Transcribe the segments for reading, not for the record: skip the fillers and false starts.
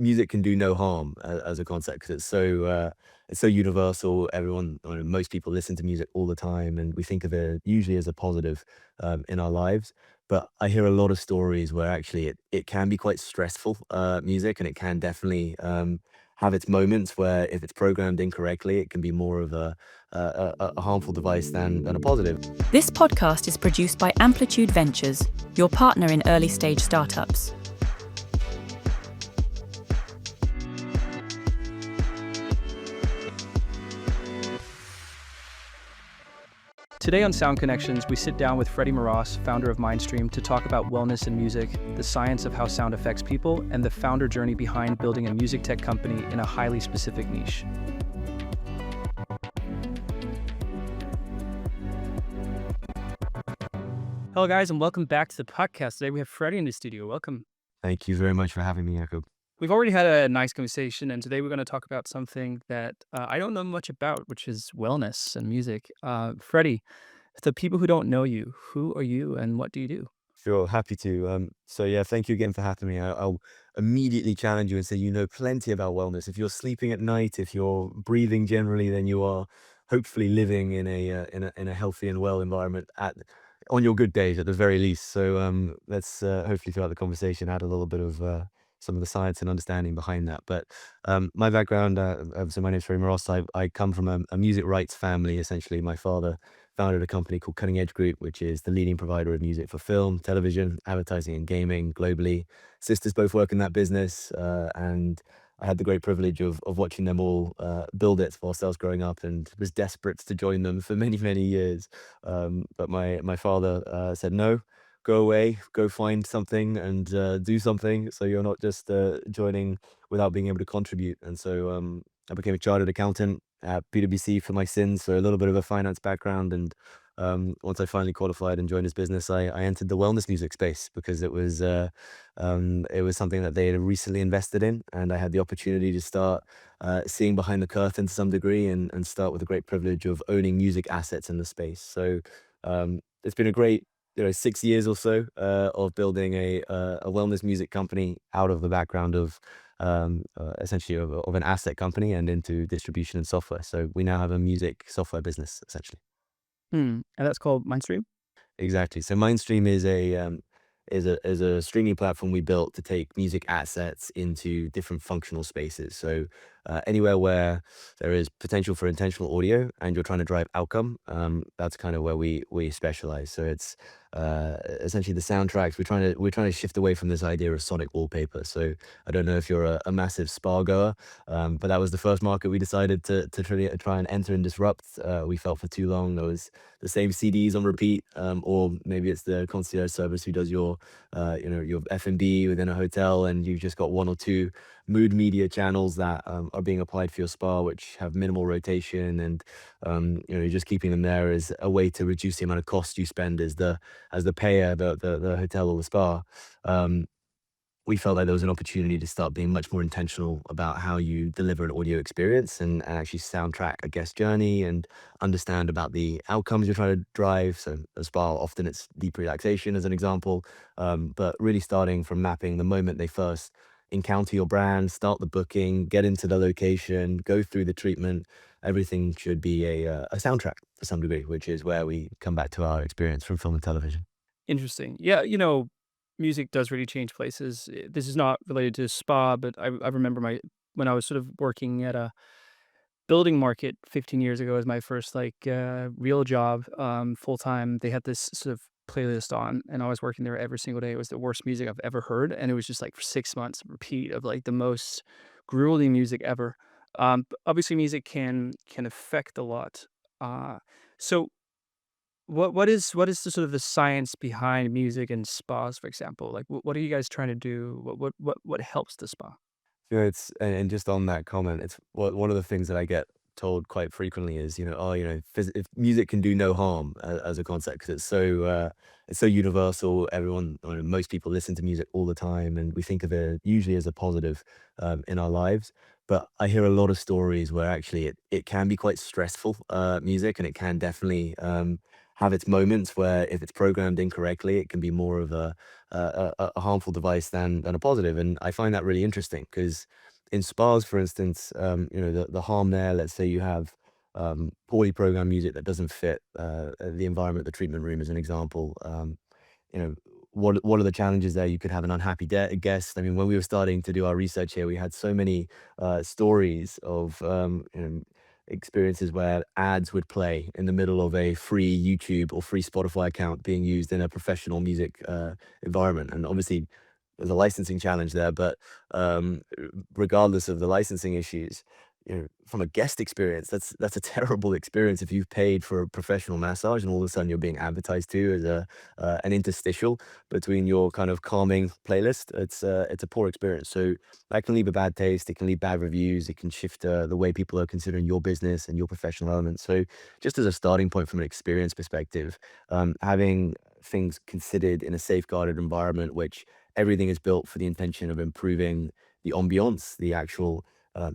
music can do no harm as a concept because it's so universal. Everyone, or most people listen to music all the time, and we think of it usually as a positive in our lives. But I hear a lot of stories where actually it can be quite stressful music, and it can definitely have its moments where if it's programmed incorrectly, it can be more of a harmful device than a positive. This podcast is produced by Amplitude Ventures, your partner in early stage startups. Today on Sound Connections, we sit down with Freddie Moross, founder of Myndstream, to talk about wellness in music, the science of how sound affects people, and the founder journey behind building a music tech company in a highly specific niche. Hello, guys, and welcome back to the podcast. Today we have Freddie in the studio. Welcome. Thank you very much for having me, Jakob. We've already had a nice conversation, and today we're going to talk about something that I don't know much about, which is wellness and music. Freddie, the people who don't know you, who are you and what do you do? Sure, happy to. So yeah, thank you again for having me. I'll immediately challenge you and say you know plenty about wellness. If you're sleeping at night, if you're breathing generally, then you are hopefully living in a healthy and well environment on your good days at the very least. So let's hopefully throughout the conversation add a little bit of some of the science and understanding behind that. But my background, so my name is Freddie Moross. I come from a music rights family. Essentially, my father founded a company called Cutting Edge Group, which is the leading provider of music for film, television, advertising, and gaming globally. Sisters both work in that business, and I had the great privilege of watching them all build it whilst I was growing up, and was desperate to join them for many, many years. But my father said, no, go away, go find something and do something, so you're not just joining without being able to contribute. And so I became a chartered accountant at PwC for my sins, so a little bit of a finance background. And once I finally qualified and joined his business, I entered the wellness music space because it was something that they had recently invested in, and I had the opportunity to start seeing behind the curtain to some degree, and start with the great privilege of owning music assets in the space. So it's been a great 6 years or so of building a wellness music company out of the background of essentially of an asset company and into distribution and software. So we now have a music software business essentially. And that's called Myndstream? Exactly. So Mindstream is a streaming platform we built to take music assets into different functional spaces. So anywhere where there is potential for intentional audio and you're trying to drive outcome, that's kind of where we specialize. So it's essentially the soundtracks. We're trying to shift away from this idea of sonic wallpaper. So I don't know if you're a massive spa goer, but that was the first market we decided to try and enter and disrupt. We felt for too long there was the same CDs on repeat, or maybe it's the concierge service who does your F&B within a hotel, and you've just got one or two mood media channels that are being applied for your spa, which have minimal rotation, and you're just keeping them there as a way to reduce the amount of cost you spend as the payer, the hotel or the spa. Um, we felt like there was an opportunity to start being much more intentional about how you deliver an audio experience, and actually soundtrack a guest journey and understand about the outcomes you're trying to drive. So as well, often it's deep relaxation as an example, but really starting from mapping the moment they first encounter your brand, start the booking, get into the location, go through the treatment. Everything should be a soundtrack to some degree, which is where we come back to our experience from film and television. Interesting. Yeah, music does really change places. This is not related to spa, but I remember when I was sort of working at a building market 15 years ago as my first real job, full time. They had this sort of playlist on, and I was working there every single day. It was the worst music I've ever heard, and it was just like for 6 months repeat of like the most grueling music ever. Obviously, music can affect a lot. So what is the sort of the science behind music and spas, for example? Like, what are you guys trying to do? What helps the spa? It's and just on that comment, it's one of the things that I get told quite frequently is, oh, if music can do no harm as a concept because it's so universal. Everyone, or most people listen to music all the time, and we think of it usually as a positive in our lives. But I hear a lot of stories where actually it can be quite stressful music, and it can definitely have its moments where if it's programmed incorrectly, it can be more of a harmful device than a positive. And I find that really interesting because in spas, for instance, the harm there, let's say you have poorly programmed music that doesn't fit the environment, the treatment room, as an example. You know, what are the challenges there? You could have an unhappy guest. I mean, when we were starting to do our research here, we had so many stories of experiences where ads would play in the middle of a free YouTube or free Spotify account being used in a professional music environment. And obviously, there's a licensing challenge there, but regardless of the licensing issues, from a guest experience, that's a terrible experience if you've paid for a professional massage and all of a sudden you're being advertised to as a an interstitial between your kind of calming playlist. It's a poor experience. So that can leave a bad taste. It can leave bad reviews. It can shift the way people are considering your business and your professional elements. So just as a starting point from an experience perspective, having things considered in a safeguarded environment, which everything is built for the intention of improving the ambiance, the actual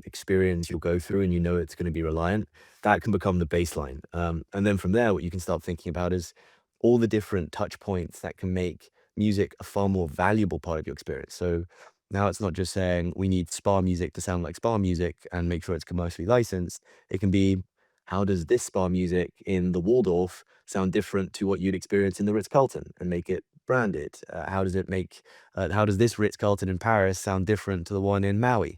experience you'll go through, and it's going to be reliant. That can become the baseline. And then from there, what you can start thinking about is all the different touch points that can make music a far more valuable part of your experience. So now it's not just saying we need spa music to sound like spa music and make sure it's commercially licensed. It can be, how does this spa music in the Waldorf sound different to what you'd experience in the Ritz-Carlton, and make it branded? How does this Ritz-Carlton in Paris sound different to the one in Maui?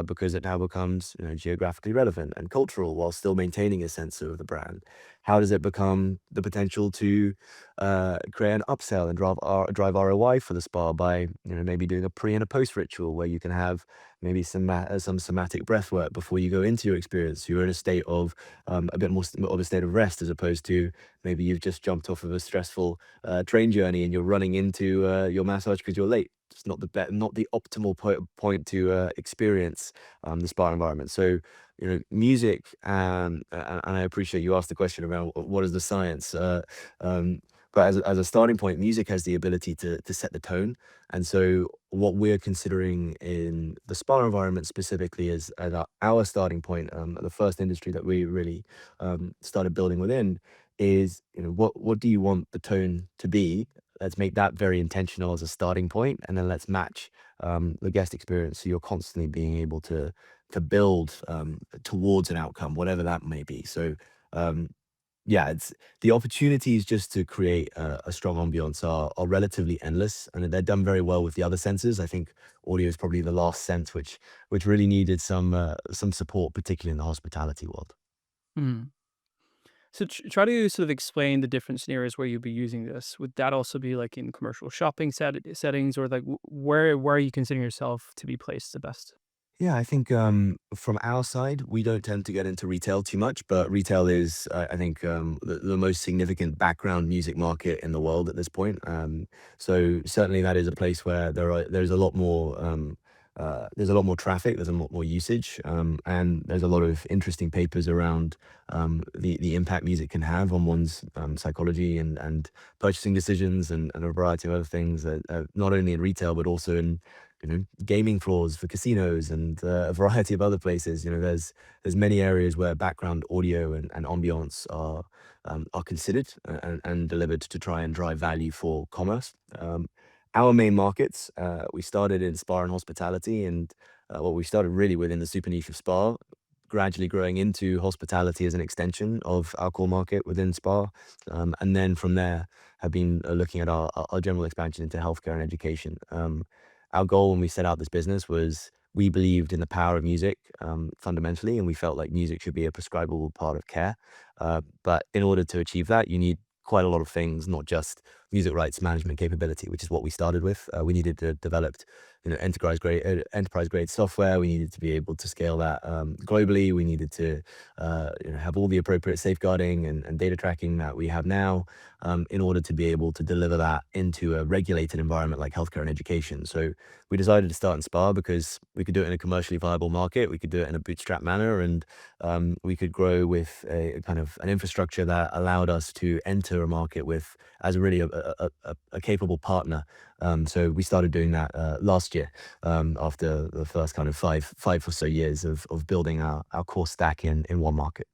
Because it now becomes geographically relevant and cultural while still maintaining a sense of the brand. How does it become the potential to create an upsell and drive ROI for the spa by maybe doing a pre and a post ritual where you can have maybe some somatic breath work before you go into your experience. You're in a state of a bit more of a state of rest, as opposed to maybe you've just jumped off of a stressful train journey and you're running into your massage because you're late. It's not the optimal point to experience the spa environment. So, music, and I appreciate you asked the question around what is the science. But as a starting point, music has the ability to set the tone. And so, what we're considering in the spa environment specifically is as our starting point, the first industry that we really started building within is, what do you want the tone to be? Let's make that very intentional as a starting point, and then let's match the guest experience. So you're constantly being able to build towards an outcome, whatever that may be. So um, yeah, it's the opportunities just to create a strong ambiance are relatively endless, and they're done very well with the other senses. I think audio is probably the last sense which really needed some support, particularly in the hospitality world. Mhm. So try to sort of explain the different scenarios where you'd be using this. Would that also be like in commercial shopping settings, or like where are you considering yourself to be placed the best? Yeah, I think from our side, we don't tend to get into retail too much, but retail is, I think, the most significant background music market in the world at this point. So certainly that is a place where there's a lot more traffic, there's a lot more usage, and there's a lot of interesting papers around the impact music can have on one's psychology and purchasing decisions and a variety of other things that not only in retail but also in gaming floors for casinos and a variety of other places. There's many areas where background audio and ambiance are considered and delivered to try and drive value for commerce. Our main markets, we started in spa and hospitality, and we started really within the super niche of spa, gradually growing into hospitality as an extension of our core market within spa, and then from there have been looking at our general expansion into healthcare and education. Our goal when we set out this business was we believed in the power of music fundamentally, and we felt like music should be a prescribable part of care. But in order to achieve that, you need quite a lot of things, not just music rights management capability, which is what we started with. We needed to develop, enterprise grade software. We needed to be able to scale that globally. We needed to, have all the appropriate safeguarding and data tracking that we have now, in order to be able to deliver that into a regulated environment like healthcare and education. So we decided to start in spa because we could do it in a commercially viable market. We could do it in a bootstrap manner, and we could grow with a kind of an infrastructure that allowed us to enter a market with as really a capable partner. So we started doing that last year, after the first kind of five or so years of building our core stack in one market.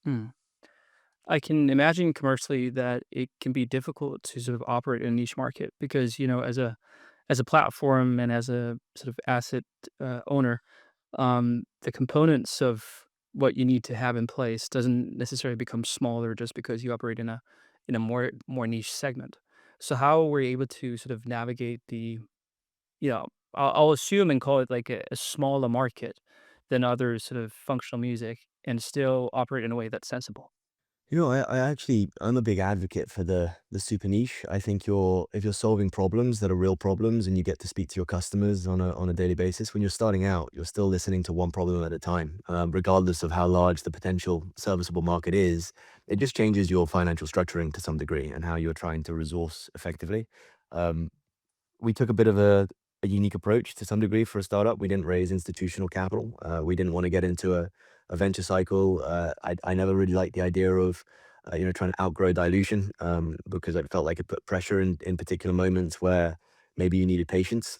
Hmm. I can imagine commercially that it can be difficult to sort of operate in a niche market because, as a platform and as a sort of asset owner, the components of what you need to have in place doesn't necessarily become smaller just because you operate in a more niche segment. So how were you able to sort of navigate I'll assume and call it like a smaller market than other sort of functional music and still operate in a way that's sensible? I'm a big advocate for the super niche. I think if you're solving problems that are real problems and you get to speak to your customers on a daily basis, when you're starting out, you're still listening to one problem at a time, regardless of how large the potential serviceable market is. It just changes your financial structuring to some degree and how you're trying to resource effectively. Um, we took a bit of a unique approach to some degree for a startup. We didn't raise institutional capital. We didn't want to get into a venture cycle. I never really liked the idea of, trying to outgrow dilution because I felt like it put pressure in particular moments where maybe you needed patience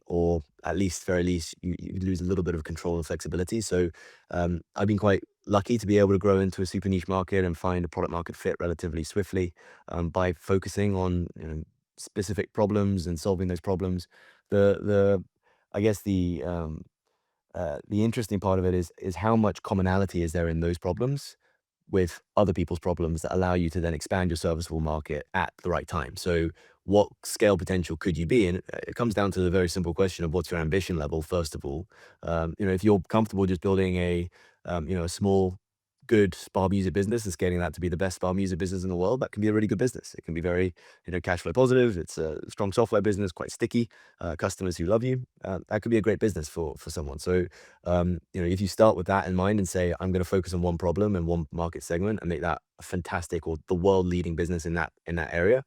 or at least, very least, you lose a little bit of control and flexibility. So I've been quite lucky to be able to grow into a super niche market and find a product market fit relatively swiftly by focusing on specific problems and solving those problems. The I guess the interesting part of it is how much commonality is there in those problems with other people's problems that allow you to then expand your serviceable market at the right time. So what scale potential could you be? And it comes down to the very simple question of what's your ambition level, first of all. If you're comfortable just building a small, good spa music business and scaling that to be the best spa music business in the world, that can be a really good business. It can be very, cash flow positive. It's a strong software business, quite sticky, customers who love you. That could be a great business for someone. So if you start with that in mind and say, I'm going to focus on one problem and one market segment and make that a fantastic or the world leading business in that area,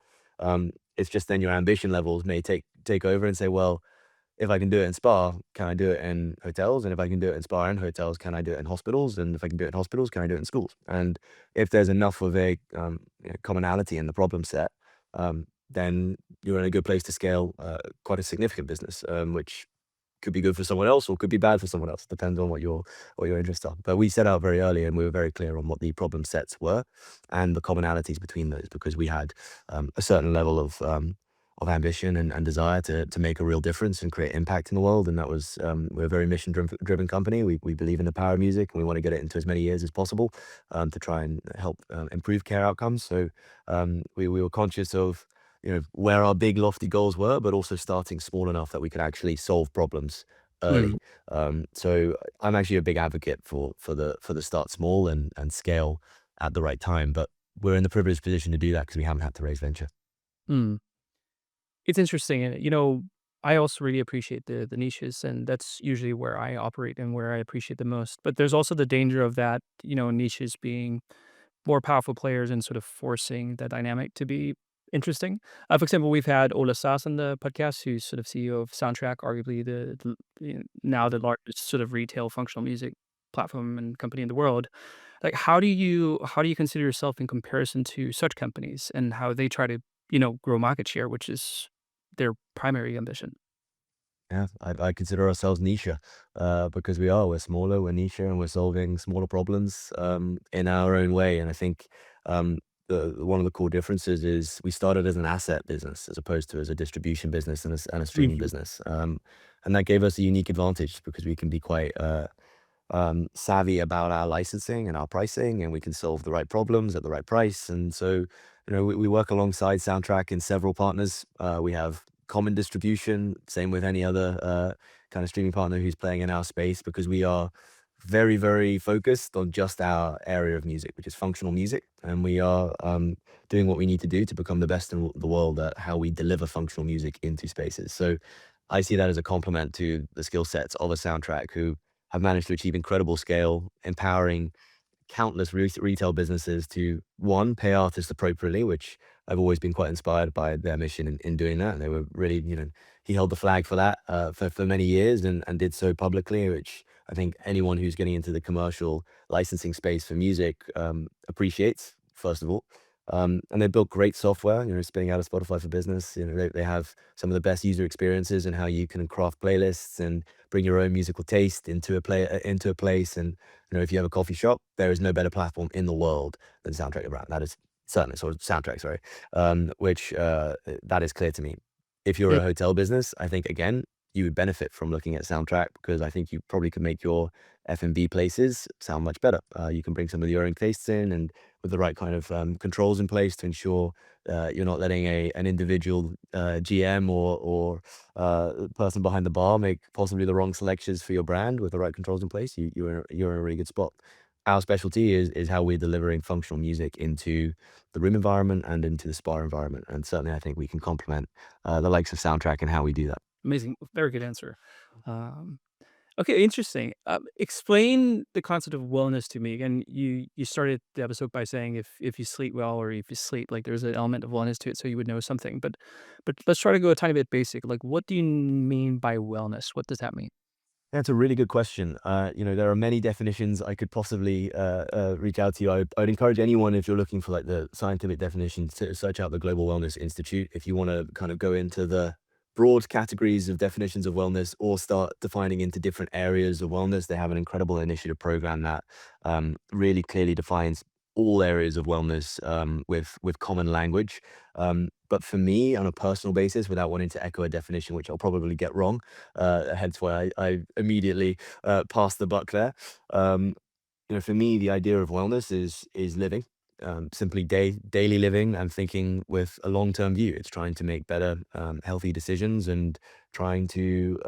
it's just then your ambition levels may take over and say, well, if I can do it in spa, can I do it in hotels? And if I can do it in spa and hotels, can I do it in hospitals? And if I can do it in hospitals, can I do it in schools? And if there's enough of a commonality in the problem set, then you're in a good place to scale quite a significant business, which could be good for someone else or could be bad for someone else. Depends on what your interests are. But we set out very early and we were very clear on what the problem sets were and the commonalities between those because we had a certain level of ambition and desire to make a real difference and create impact in the world. And that was we're a very mission driven company. We believe in the power of music and we want to get it into as many ears as possible to try and help improve care outcomes. So we were conscious of where our big lofty goals were, but also starting small enough that we could actually solve problems early. So I'm actually a big advocate for the start small and scale at the right time. But we're in the privileged position to do that because we haven't had to raise venture. Mm. It's interesting, and, I also really appreciate the niches, and that's usually where I operate and where I appreciate the most, but there's also the danger of that, niches being more powerful players and sort of forcing the dynamic to be interesting. For example, we've had Ola Sass on the podcast, who's sort of CEO of Soundtrack, arguably now the largest sort of retail functional music platform and company in the world. Like, how do you consider yourself in comparison to such companies and how they try to, grow market share, which is their primary ambition? Yeah, I consider ourselves niche because we're smaller, we're niche, and we're solving smaller problems in our own way. And I think one of the core differences is we started as an asset business as opposed to as a distribution business and a streaming Mhm. business, and that gave us a unique advantage because we can be quite savvy about our licensing and our pricing, and we can solve the right problems at the right price. And so, we work alongside Soundtrack and several partners. We have common distribution, same with any other kind of streaming partner who's playing in our space, because we are very, very focused on just our area of music, which is functional music, and we are doing what we need to do to become the best in the world at how we deliver functional music into spaces. So I see that as a complement to the skill sets of a Soundtrack who have managed to achieve incredible scale, empowering countless retail businesses to, one, pay artists appropriately, which I've always been quite inspired by their mission in doing that. And they were really, he held the flag for that for many years and did so publicly, which I think anyone who's getting into the commercial licensing space for music appreciates, first of all. And they built great software, spinning out of Spotify for Business. They have some of the best user experiences and how you can craft playlists and bring your own musical taste into a place. And if you have a coffee shop, there is no better platform in the world than Soundtrack brand. That is certainly sort of Soundtrack, sorry, which that is clear to me. If you're Mm. a hotel business, I think again you would benefit from looking at Soundtrack because I think you probably could make your F&B places sound much better. You can bring some of your own tastes in and with the right kind of controls in place to ensure you're not letting an individual GM or person behind the bar make possibly the wrong selections for your brand. With the right controls in place, you're in a really good spot. Our specialty is how we're delivering functional music into the room environment and into the spa environment. And certainly, I think we can complement the likes of Soundtrack and how we do that. Amazing. Very good answer. Um, okay, interesting. Explain the concept of wellness to me. Again, you started the episode by saying if you sleep well or if you sleep, like there's an element of wellness to it, so you would know something. But let's try to go a tiny bit basic. Like, what do you mean by wellness? What does that mean? That's a really good question. There are many definitions I could possibly reach out to you. I'd encourage anyone, if you're looking for like the scientific definitions, to search out the Global Wellness Institute. If you want to kind of go into the broad categories of definitions of wellness or start defining into different areas of wellness, they have an incredible initiative program that really clearly defines all areas of wellness with common language. But for me, on a personal basis, without wanting to echo a definition, which I'll probably get wrong, hence why I immediately passed the buck there. Um, for me, the idea of wellness is living, simply daily living and thinking with a long term view. It's trying to make better, healthy decisions and trying to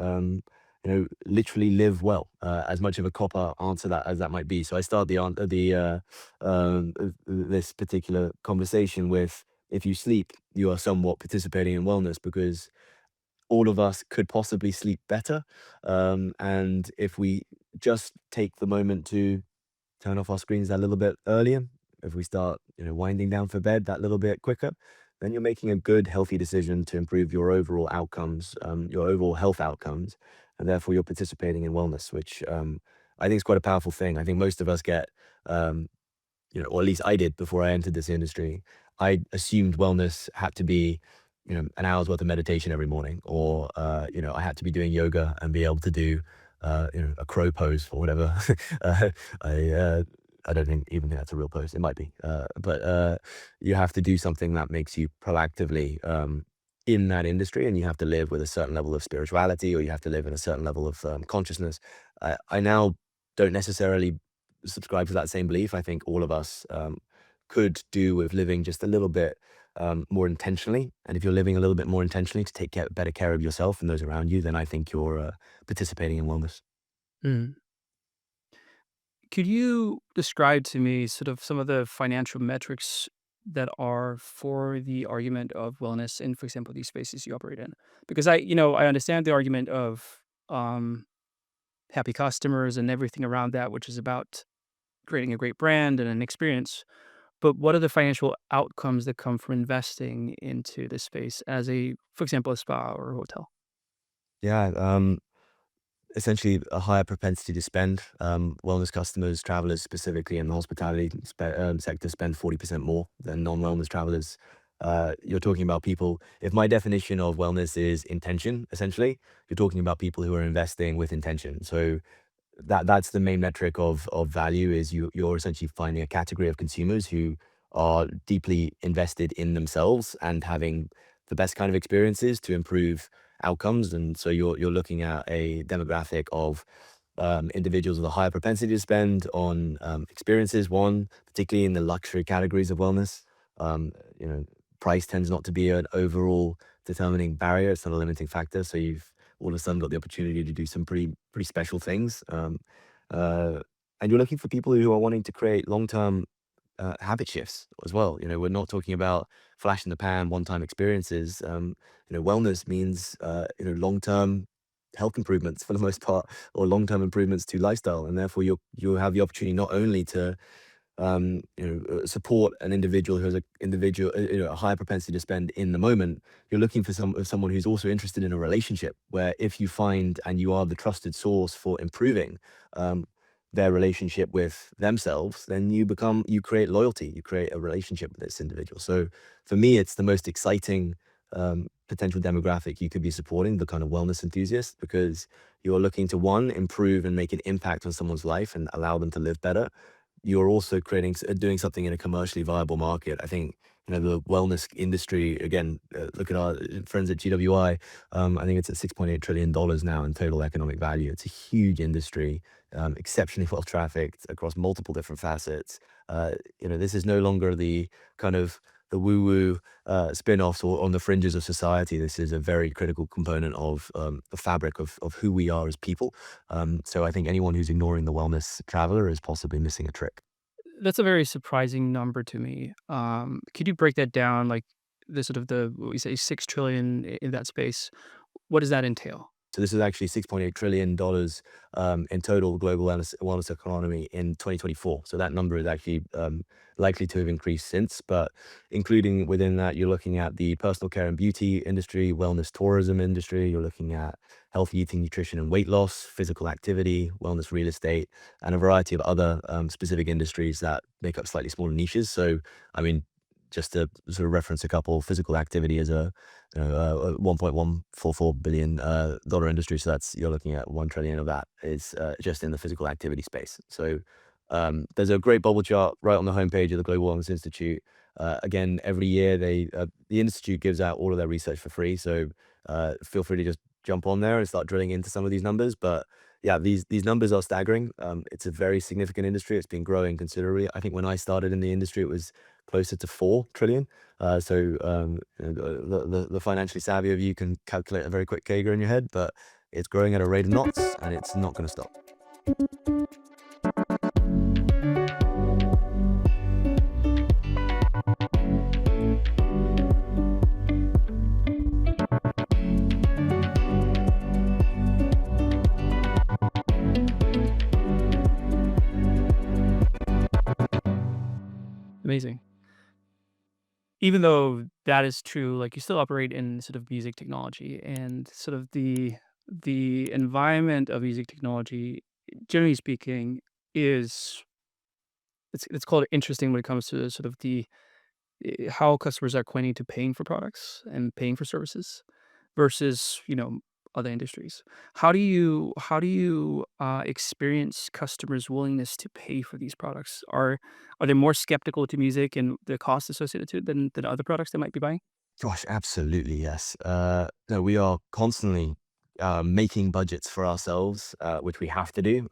literally live well. As much of a cop out answer that as that might be. So I start this particular conversation with, if you sleep, you are somewhat participating in wellness because all of us could possibly sleep better. And if we just take the moment to turn off our screens that little bit earlier, if we start, winding down for bed that little bit quicker, then you're making a good, healthy decision to improve your overall outcomes, your overall health outcomes, and therefore you're participating in wellness, which I think is quite a powerful thing. I think most of us get um, or at least I did before I entered this industry. I assumed wellness had to be, an hour's worth of meditation every morning, or I had to be doing yoga and be able to do, a crow pose or whatever. uh, I uh, I don't even think that's a real pose. It might be, but you have to do something that makes you proactively in that industry, and you have to live with a certain level of spirituality, or you have to live in a certain level of consciousness. I now don't necessarily subscribe to that same belief. I think all of us could do with living just a little bit more intentionally. And if you're living a little bit more intentionally to take better care of yourself and those around you, then I think you're participating in wellness. Mm. Could you describe to me sort of some of the financial metrics that are for the argument of wellness in, for example, these spaces you operate in? Because I understand the argument of um, happy customers and everything around that, which is about creating a great brand and an experience. But what are the financial outcomes that come from investing into this space as for example, a spa or a hotel? Yeah, essentially a higher propensity to spend. Wellness customers, travelers specifically in the hospitality sector, spend 40% more than non-wellness travelers. You're talking about people. If my definition of wellness is intention, essentially, you're talking about people who are investing with intention. So that's the main metric of value is you're essentially finding a category of consumers who are deeply invested in themselves and having the best kind of experiences to improve outcomes. And so you're looking at a demographic of individuals with a higher propensity to spend on experiences. One, particularly in the luxury categories of wellness, um, you know, price tends not to be an overall determining barrier. It's not a limiting factor. So you've all of a sudden got the opportunity to do some pretty special things. Uh, and you're looking for people who are wanting to create long term habit shifts as well. We're not talking about flash in the pan, one time experiences. Wellness means long term health improvements for the most part, or long term improvements to lifestyle, and therefore you have the opportunity not only to support an individual who has a higher propensity to spend in the moment. You're looking for someone who's also interested in a relationship where if you find and you are the trusted source for improving, um, their relationship with themselves, then you create loyalty, you create a relationship with this individual. So for me, it's the most exciting potential demographic you could be supporting, the kind of wellness enthusiast, because you're looking to one, improve and make an impact on someone's life and allow them to live better. You're also doing something in a commercially viable market. I think, the wellness industry, again, look at our friends at GWI. I think it's at $6.8 trillion now in total economic value. It's a huge industry, exceptionally well trafficked across multiple different facets. This is no longer the kind of the woo-woo spin-offs or on the fringes of society. This is a very critical component of the fabric of who we are as people. So I think anyone who's ignoring the wellness traveler is possibly missing a trick. That's a very surprising number to me. Could you break that down, like the sort of the what we say 6 trillion in that space? What does that entail? So this is actually $6.8 trillion in total global wellness economy in 2024. So that number is actually likely to have increased since, but including within that, you're looking at the personal care and beauty industry, wellness tourism industry. You're looking at healthy eating, nutrition and weight loss, physical activity, wellness real estate, and a variety of other specific industries that make up slightly smaller niches. So, I mean, just to sort of reference a couple, physical activity is a $1.144 billion dollar industry. So that's you're looking at 1 trillion of that is just in the physical activity space. So there's a great bubble chart right on the homepage of the Global Wellness Institute. Again, every year the institute gives out all of their research for free. So feel free to just jump on there and start drilling into some of these numbers. But yeah, these numbers are staggering. It's a very significant industry. It's been growing considerably. I think when I started in the industry, it was closer to 4 trillion. The financially savvy of you can calculate a very quick CAGR in your head, but it's growing at a rate of knots and it's not going to stop. Amazing. Even though that is true, like you still operate in sort of music technology and sort of the environment of music technology, generally speaking, is it's called interesting when it comes to sort of the how customers are acquainted to paying for products and paying for services versus other industries. How do you experience customers' willingness to pay for these products? Are they more skeptical to music and the cost associated to it than other products they might be buying? Gosh, absolutely, yes. No, we are constantly making budgets for ourselves, which we have to do.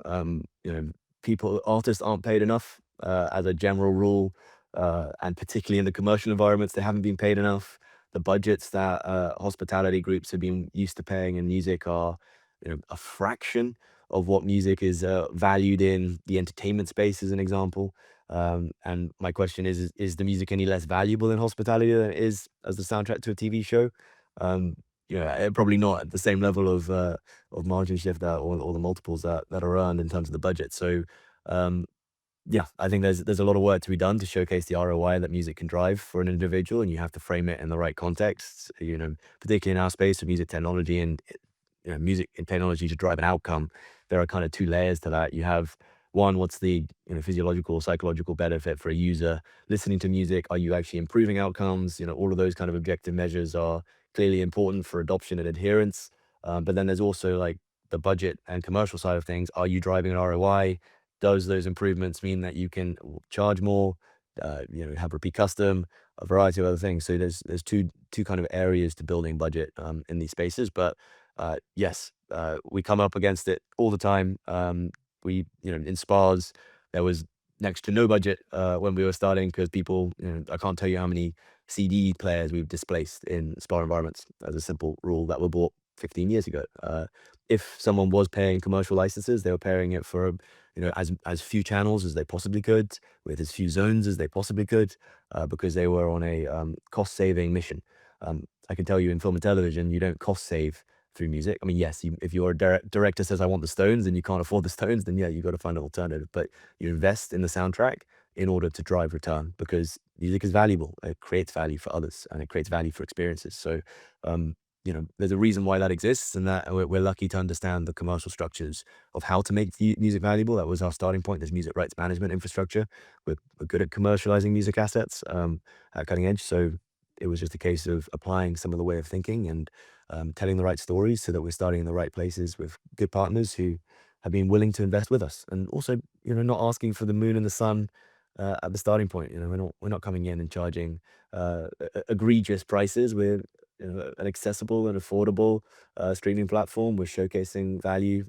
Artists aren't paid enough as a general rule, and particularly in the commercial environments, they haven't been paid enough. The budgets that hospitality groups have been used to paying in music are, a fraction of what music is valued in the entertainment space, as an example. And my question is the music any less valuable in hospitality than it is as the soundtrack to a TV show? Um, Probably not at the same level of margin shift that or the multiples that are earned in terms of the budget. So um, yeah, I think there's a lot of work to be done to showcase the ROI that music can drive for an individual, and you have to frame it in the right context. Particularly in our space of music technology and music and technology to drive an outcome. There are kind of two layers to that. You have one, what's the physiological, psychological benefit for a user listening to music? Are you actually improving outcomes? All of those kind of objective measures are clearly important for adoption and adherence. But then there's also like the budget and commercial side of things. Are you driving an ROI? Does those improvements mean that you can charge more? Have repeat custom, a variety of other things. So there's two kind of areas to building budget in these spaces. But yes, we come up against it all the time. In spas, there was next to no budget when we were starting because people, I can't tell you how many CD players we've displaced in spa environments as a simple rule that were bought 15 years ago. If someone was paying commercial licenses, they were paying it for, as few channels as they possibly could, with as few zones as they possibly could, because they were on a cost saving mission. I can tell you in film and television, you don't cost save through music. I mean, yes, if your director says, I want the Stones and you can't afford the Stones, then yeah, you've got to find an alternative. But you invest in the soundtrack in order to drive return because music is valuable. It creates value for others and it creates value for experiences. So, there's a reason why that exists, and that we're lucky to understand the commercial structures of how to make music valuable. That was our starting point. There's music rights management infrastructure. We're good at commercializing music assets at cutting edge. So it was just a case of applying some of the way of thinking and telling the right stories so that we're starting in the right places with good partners who have been willing to invest with us, and also not asking for the moon and the sun at the starting point. We're not coming in and charging egregious prices. We're an accessible and affordable streaming platform. We're showcasing value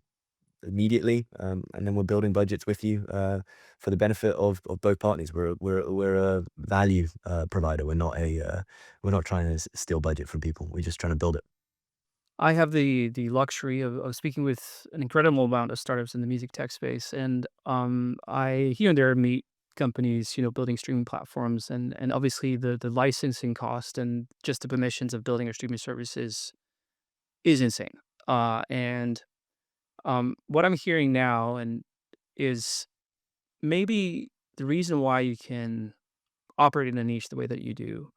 immediately, and then we're building budgets with you for the benefit of both parties. We're a value provider. We're not trying to steal budget from people. We're just trying to build it. I have the luxury of speaking with an incredible amount of startups in the music tech space, and I here and there meet companies, building streaming platforms, and obviously the licensing cost and just the permissions of building a streaming service is insane. And what I'm hearing now and is maybe the reason why you can operate in a niche the way that you do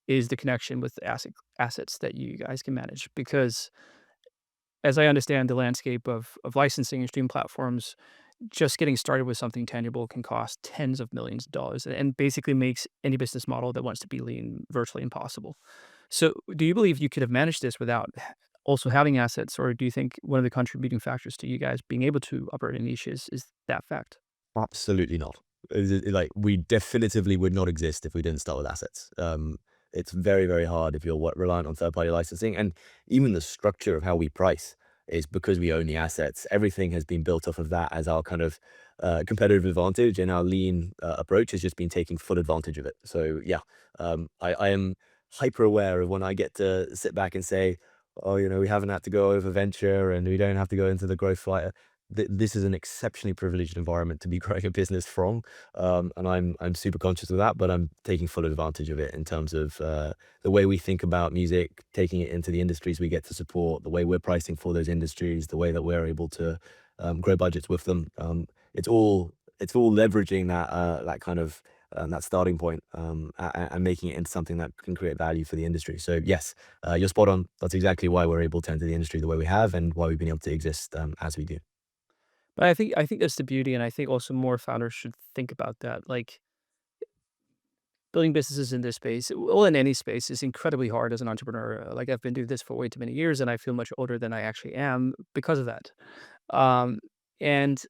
is the connection with the assets that you guys can manage. Because as I understand the landscape of licensing and stream platforms, just getting started with something tangible can cost tens of millions of dollars and basically makes any business model that wants to be lean virtually impossible. So, do you believe you could have managed this without also having assets, or do you think one of the contributing factors to you guys being able to operate in niches is that fact? Absolutely not. Like, we definitively would not exist if we didn't start with assets. It's very, very hard if you're reliant on third-party licensing, and even the structure of how we price is because we own the assets. Everything has been built off of that as our kind of competitive advantage, and our lean approach has just been taking full advantage of it. So yeah, I am hyper aware of when I get to sit back and say, oh, we haven't had to go over venture and we don't have to go into the growth fight. This is an exceptionally privileged environment to be growing a business from, and I'm super conscious of that. But I'm taking full advantage of it in terms of the way we think about music, taking it into the industries we get to support, the way we're pricing for those industries, the way that we're able to grow budgets with them. It's all leveraging that kind of that starting point, and making it into something that can create value for the industry. So yes, you're spot on. That's exactly why we're able to enter the industry the way we have, and why we've been able to exist as we do. But I think that's the beauty, and I think also more founders should think about that. Like building businesses in this space, well, in any space, is incredibly hard as an entrepreneur. Like I've been doing this for way too many years, and I feel much older than I actually am because of that. Um, and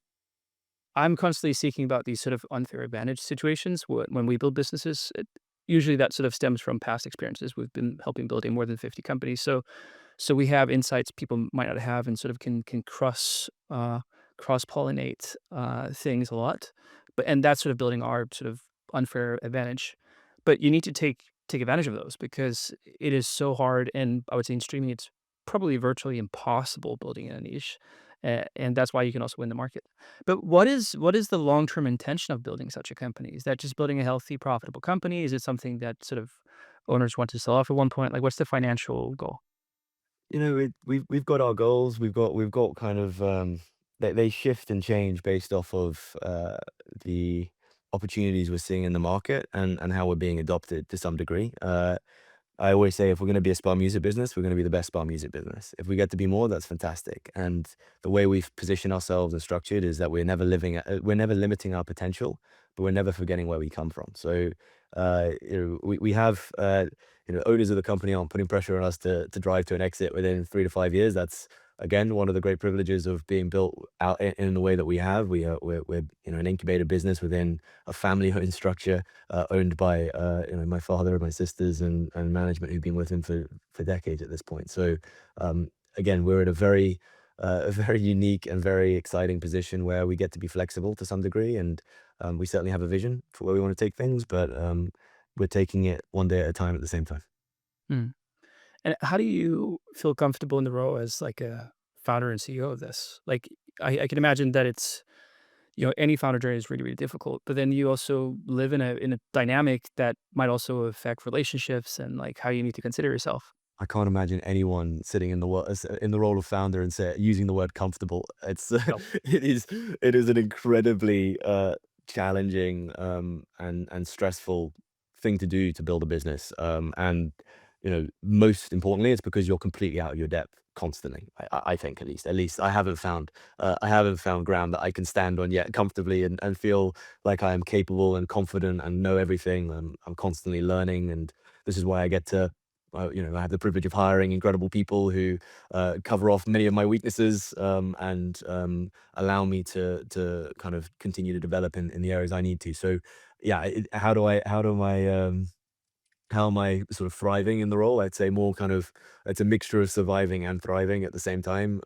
I'm constantly seeking about these sort of unfair advantage situations when we build businesses. Usually, that sort of stems from past experiences. We've been helping building more than 50 companies, so we have insights people might not have, and sort of can cross pollinate things a lot. And that's sort of building our sort of unfair advantage. But you need to take advantage of those because it is so hard, and I would say in streaming, it's probably virtually impossible building in a niche, and that's why you can also win the market. But what is the long term intention of building such a company? Is that just building a healthy, profitable company? Is it something that sort of owners want to sell off at one point? Like, what's the financial goal? We've got our goals. We've got kind of they shift and change based off of the opportunities we're seeing in the market, and how we're being adopted to some degree. I always say if we're going to be a spa music business, we're going to be the best spa music business. If we get to be more, that's fantastic. And the way we've positioned ourselves and structured is that we're never limiting our potential, but we're never forgetting where we come from. So we have owners of the company aren't putting pressure on us to drive to an exit within 3 to 5 years. That's again one of the great privileges of being built out in the way that we have. We're an incubator business within a family-owned structure, owned by my father, my sisters, and management who've been with him for decades at this point. So again, we're at a very unique and very exciting position where we get to be flexible to some degree, and we certainly have a vision for where we want to take things, but we're taking it one day at a time at the same time. Hmm. And how do you feel comfortable in the role as like a founder and CEO of this? Like, I can imagine that it's any founder journey is really really difficult, but then you also live in a dynamic that might also affect relationships and like how you need to consider yourself. I can't imagine anyone sitting in the role of founder and using the word comfortable. It's No. it is an incredibly challenging and stressful thing to do to build a business. And most importantly, it's because you're completely out of your depth constantly. I think at least I haven't found ground that I can stand on yet comfortably and feel like I am capable and confident and know everything. I'm constantly learning, and this is why I get to. I have the privilege of hiring incredible people who cover off many of my weaknesses, and allow me to kind of continue to develop in the areas I need to. So, yeah, how am I sort of thriving in the role? I'd say more kind of it's a mixture of surviving and thriving at the same time.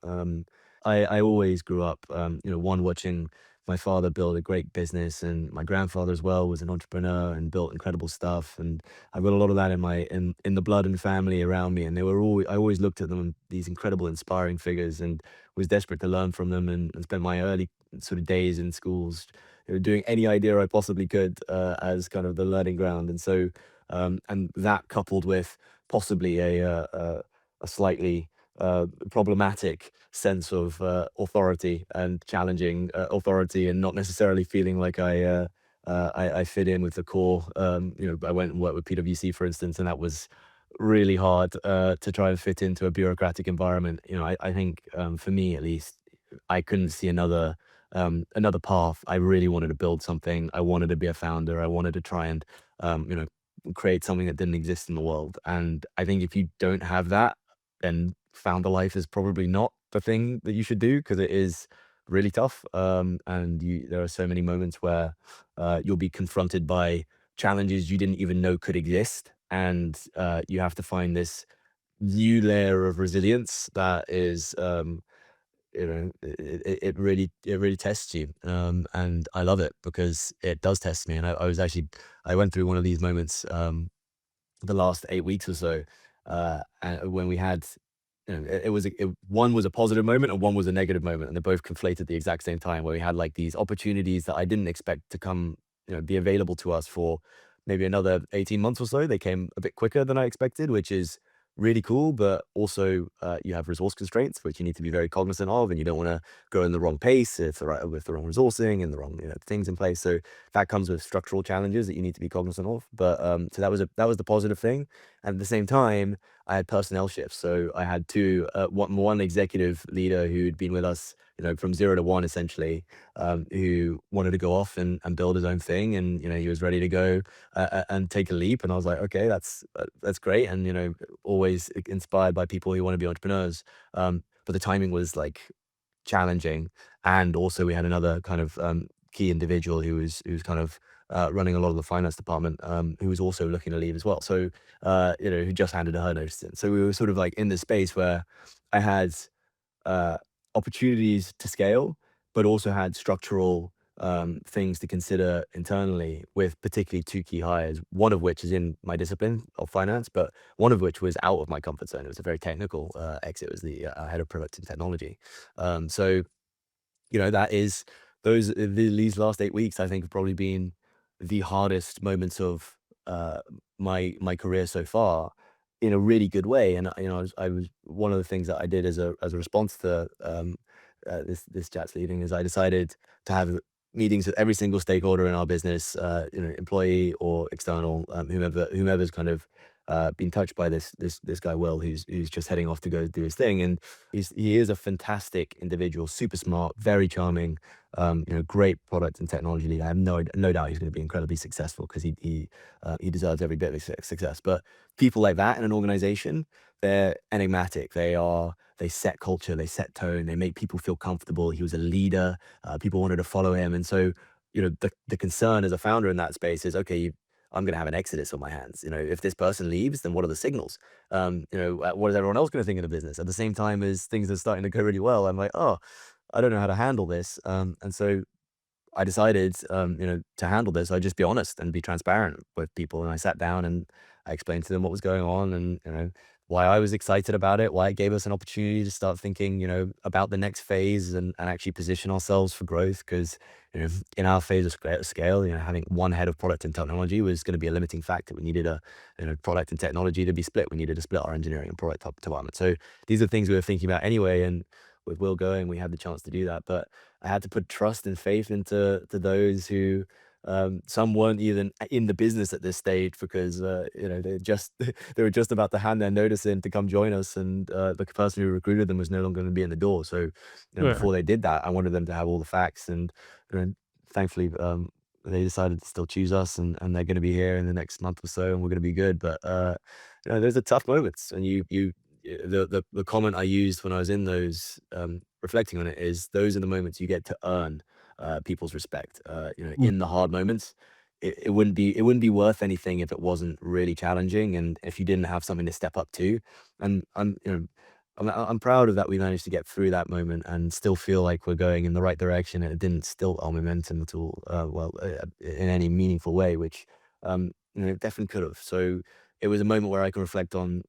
I always grew up, watching my father build a great business, and my grandfather as well was an entrepreneur and built incredible stuff. And I've got a lot of that in the blood and family around me. And I always looked at them, these incredible, inspiring figures, and was desperate to learn from them, and spent my early sort of days in schools, doing any idea I possibly could as kind of the learning ground. And so and that coupled with possibly a slightly problematic sense of authority and challenging authority, and not necessarily feeling like I fit in with the core. I went and worked with PwC, for instance, and that was really hard to try and fit into a bureaucratic environment. I think for me at least, I couldn't see another path. I really wanted to build something. I wanted to be a founder. I wanted to try and um, you know create something that didn't exist in the world. And I think if you don't have that, then founder life is probably not the thing that you should do, because it is really tough. And there are so many moments where you'll be confronted by challenges you didn't even know could exist, and you have to find this new layer of resilience that is it really tests you, and I love it because it does test me. And I went through one of these moments the last 8 weeks or so, and when we had, one was a positive moment and one was a negative moment, and they both conflated at the exact same time, where we had like these opportunities that I didn't expect to come, be available to us for maybe another 18 months or so. They came a bit quicker than I expected, which is really cool. But also, you have resource constraints, which you need to be very cognizant of, and you don't want to go in the wrong pace with the wrong resourcing and the wrong things in place. So that comes with structural challenges that you need to be cognizant of. But so that was the positive thing. And at the same time, I had personnel shifts. So I had one executive leader who'd been with us, from 0 to 1 essentially, who wanted to go off and build his own thing, and he was ready to go and take a leap. And I was like, okay, that's great, and always inspired by people who want to be entrepreneurs. But the timing was like challenging, and also we had another kind of key individual who was kind of running a lot of the finance department, who was also looking to leave as well. So who just handed her notice in. So we were sort of like in this space where I had uh, opportunities to scale, but also had structural things to consider internally, with particularly two key hires, one of which is in my discipline of finance, but one of which was out of my comfort zone. It was a very technical exit. It was the head of product and technology. So that is these last 8 weeks, I think, have probably been the hardest moments of my career so far, in a really good way. And I was one of the things that I did as a response to this chat's leaving, is I decided to have meetings with every single stakeholder in our business, employee or external, whomever's kind of been touched by this guy Will, who's just heading off to go do his thing. And he is a fantastic individual, super smart, very charming, great product and technology leader. I have no doubt he's going to be incredibly successful, because he deserves every bit of success. But people like that in an organization, they're enigmatic. They set culture, they set tone, they make people feel comfortable. He was a leader. People wanted to follow him. And so, the concern as a founder in that space is, okay, I'm going to have an exodus on my hands. If this person leaves, then what are the signals? What is everyone else going to think of the business? At the same time as things are starting to go really well, I'm like, oh, I don't know how to handle this. And so I decided, to handle this, I'd just be honest and be transparent with people. And I sat down and I explained to them what was going on, and, why I was excited about it, why it gave us an opportunity to start thinking, about the next phase, and actually position ourselves for growth. Because, in our phase of scale, having one head of product and technology was going to be a limiting factor. We needed product and technology to be split. We needed to split our engineering and product department. So these are things we were thinking about anyway. And with Will going, we had the chance to do that. But I had to put trust and faith into those who Some weren't even in the business at this stage because they just they were just about to hand their notice in to come join us, and the person who recruited them was no longer going to be in the door. So Yeah. before they did that, I wanted them to have all the facts, and you know, thankfully they decided to still choose us, and they're going to be here in the next month or so, and we're going to be good. But those are tough moments, and the comment I used when I was in those, reflecting on it, is those are the moments you get to earn people's respect. Mm. In the hard moments, it wouldn't be worth anything if it wasn't really challenging, and if you didn't have something to step up to. And I'm proud of that. We managed to get through that moment and still feel like we're going in the right direction, and it didn't still our momentum at all. In any meaningful way, which it definitely could have. So it was a moment where I can reflect on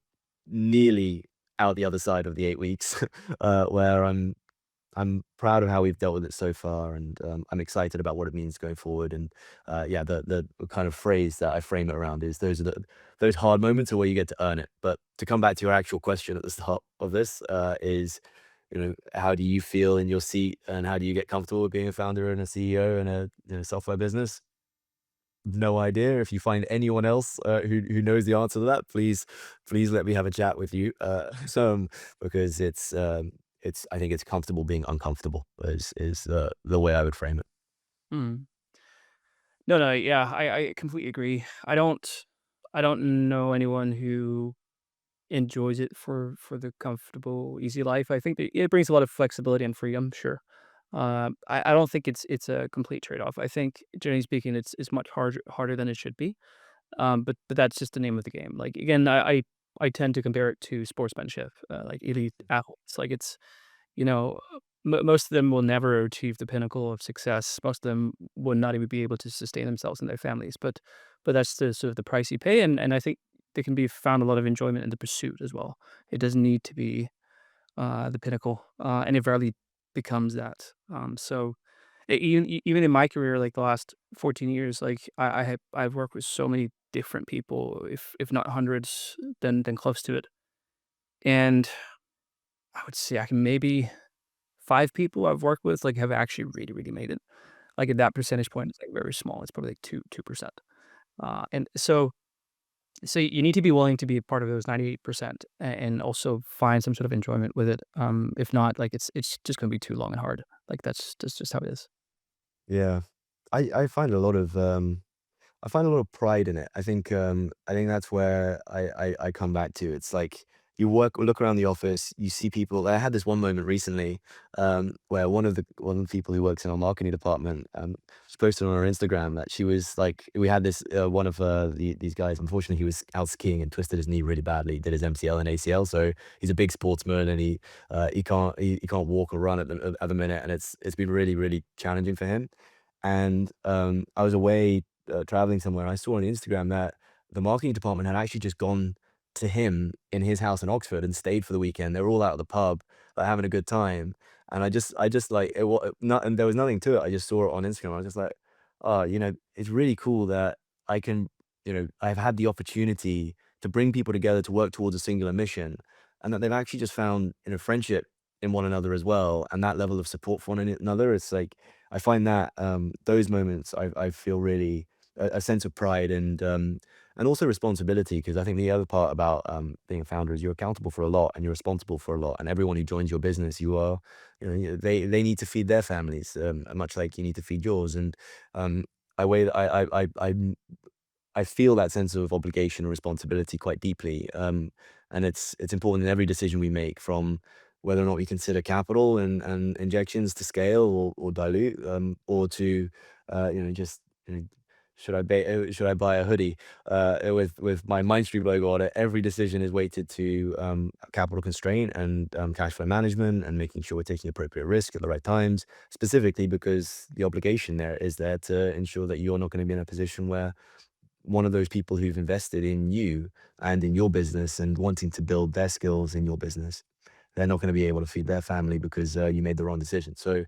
nearly out the other side of the 8 weeks, where I'm proud of how we've dealt with it so far, and I'm excited about what it means going forward. And yeah, the kind of phrase that I frame it around is those hard moments are where you get to earn it. But to come back to your actual question at the start of this, is how do you feel in your seat, and how do you get comfortable with being a founder and a CEO in a software business? No idea. If you find anyone else who knows the answer to that, please let me have a chat with you. Because it's I think it's comfortable being uncomfortable is the way I would frame it. Mm. No, no, yeah, I completely agree. I don't know anyone who enjoys it for the comfortable, easy life. I think that it brings a lot of flexibility and freedom, sure. I don't think it's a complete trade-off. I think, generally speaking, it's much harder than it should be. But that's just the name of the game. Like, again, I tend to compare it to sportsmanship, like elite athletes. Like, it's, you know, most of them will never achieve the pinnacle of success. Most of them would not even be able to sustain themselves and their families. But that's the sort of the price you pay, and I think there can be found a lot of enjoyment in the pursuit as well. It doesn't need to be the pinnacle, and it rarely becomes that. So even in my career, like the last 14 years, like I've worked with so many different people, if not hundreds, then close to it. And I would say I can maybe 5 people I've worked with like have actually really, really made it. Like at that percentage point, it's like very small. It's probably like 2%. And so you need to be willing to be a part of those 98% and also find some sort of enjoyment with it. If not, like it's just gonna be too long and hard. Like that's just how it is. Yeah, I find a lot of I find a lot of pride in it. I think that's where I come back to. It's like you look around the office, you see people. I had this one moment recently, where one of the people who works in our marketing department, she posted on our Instagram that she was like, we had this one of these guys. Unfortunately, he was out skiing and twisted his knee really badly, did his MCL and ACL. So he's a big sportsman, and he can't walk or run at the minute, and it's been really really challenging for him. And I was away traveling somewhere. I saw on Instagram that the marketing department had actually just gone to him in his house in Oxford and stayed for the weekend. They were all out at the pub, like, having a good time. And I just like it. Not, and there was nothing to it. I just saw it on Instagram. I was just like, oh, it's really cool that I can, I've had the opportunity to bring people together to work towards a singular mission, and that they've actually just found friendship in one another as well, and that level of support for one another. It's like I find that those moments I feel really a sense of pride, and also responsibility, because I think the other part about being a founder is you're accountable for a lot, and you're responsible for a lot, and everyone who joins your business, they need to feed their families, much like you need to feed yours. And I way that I feel that sense of obligation and responsibility quite deeply. And it's important in every decision we make, from whether or not we consider capital and injections to scale or dilute, or to, just, you know, should I buy a hoodie with my Myndstream logo on it? Every decision is weighted to capital constraint and cash flow management, and making sure we're taking appropriate risk at the right times, specifically because the obligation there is there to ensure that you're not going to be in a position where one of those people who've invested in you and in your business and wanting to build their skills in your business, they're not going to be able to feed their family because you made the wrong decision. So,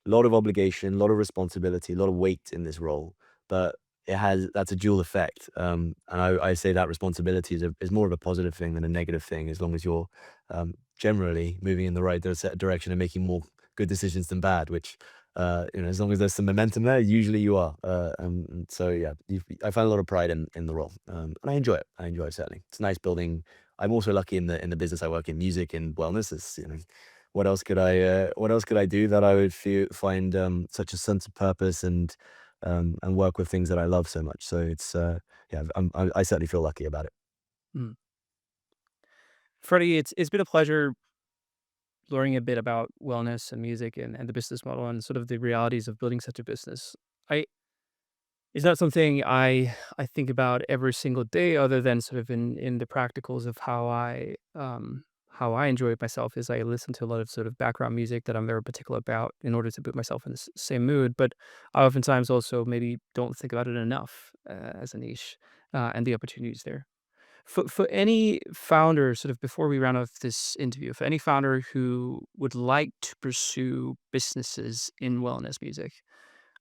a lot of obligation, a lot of responsibility, a lot of weight in this role, but that's a dual effect. And I say that responsibility is more of a positive thing than a negative thing, as long as you're generally moving in the right direction and making more good decisions than bad, which As long as there's some momentum there, usually you are. And so yeah, I find a lot of pride in the role, and I enjoy it. I enjoy it certainly. It's nice building. I'm also lucky in the business I work in, music and wellness. What else could I do that I would find such a sense of purpose and work with things that I love so much. So it's yeah, I certainly feel lucky about it. Mm. Freddie, it's been a pleasure learning a bit about wellness and music and the business model and sort of the realities of building such a business. I It's not something I think about every single day other than sort of in the practicals of how I enjoy myself is I listen to a lot of sort of background music that I'm very particular about in order to put myself in the same mood. But I oftentimes also maybe don't think about it enough as a niche and the opportunities there. For any founder, sort of before we round off this interview, for any founder who would like to pursue businesses in wellness music,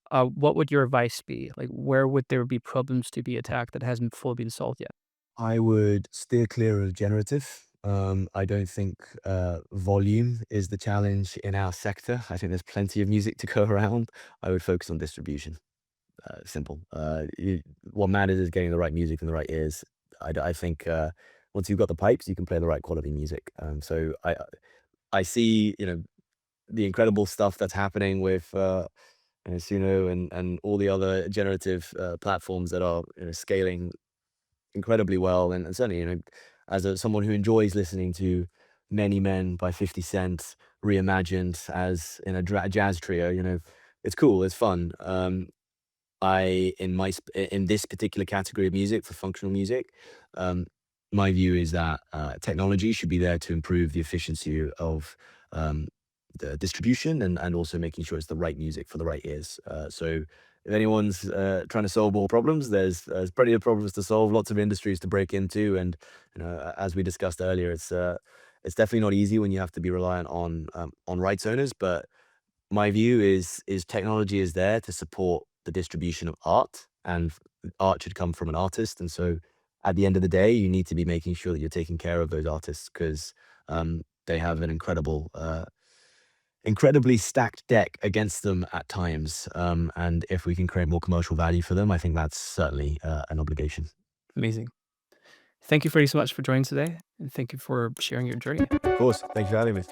what would your advice be? Like, where would there be problems to be attacked that hasn't fully been solved yet? I would steer clear of generative. I don't think volume is the challenge in our sector. I think there's plenty of music to go around. I would focus on distribution. Simple. What matters is getting the right music in the right ears. I think once you've got the pipes, you can play the right quality music. So I see the incredible stuff that's happening with Suno and all the other generative platforms that are scaling incredibly well, and certainly, as someone who enjoys listening to Many Men by 50 Cent reimagined as in a jazz trio, it's cool, it's fun. In this particular category of music for functional music, um, my view is that technology should be there to improve the efficiency of um, the distribution and also making sure it's the right music for the right ears. So if anyone's trying to solve more problems, there's plenty of problems to solve, lots of industries to break into, and as we discussed earlier, it's definitely not easy when you have to be reliant on rights owners, but my view is technology is there to support the distribution of art, and art should come from an artist. And so, at the end of the day, you need to be making sure that you're taking care of those artists because they have an incredibly stacked deck against them at times. And if we can create more commercial value for them, I think that's certainly an obligation. Amazing. Thank you, Freddie, so much for joining today, and thank you for sharing your journey. Of course. Thank you for having me.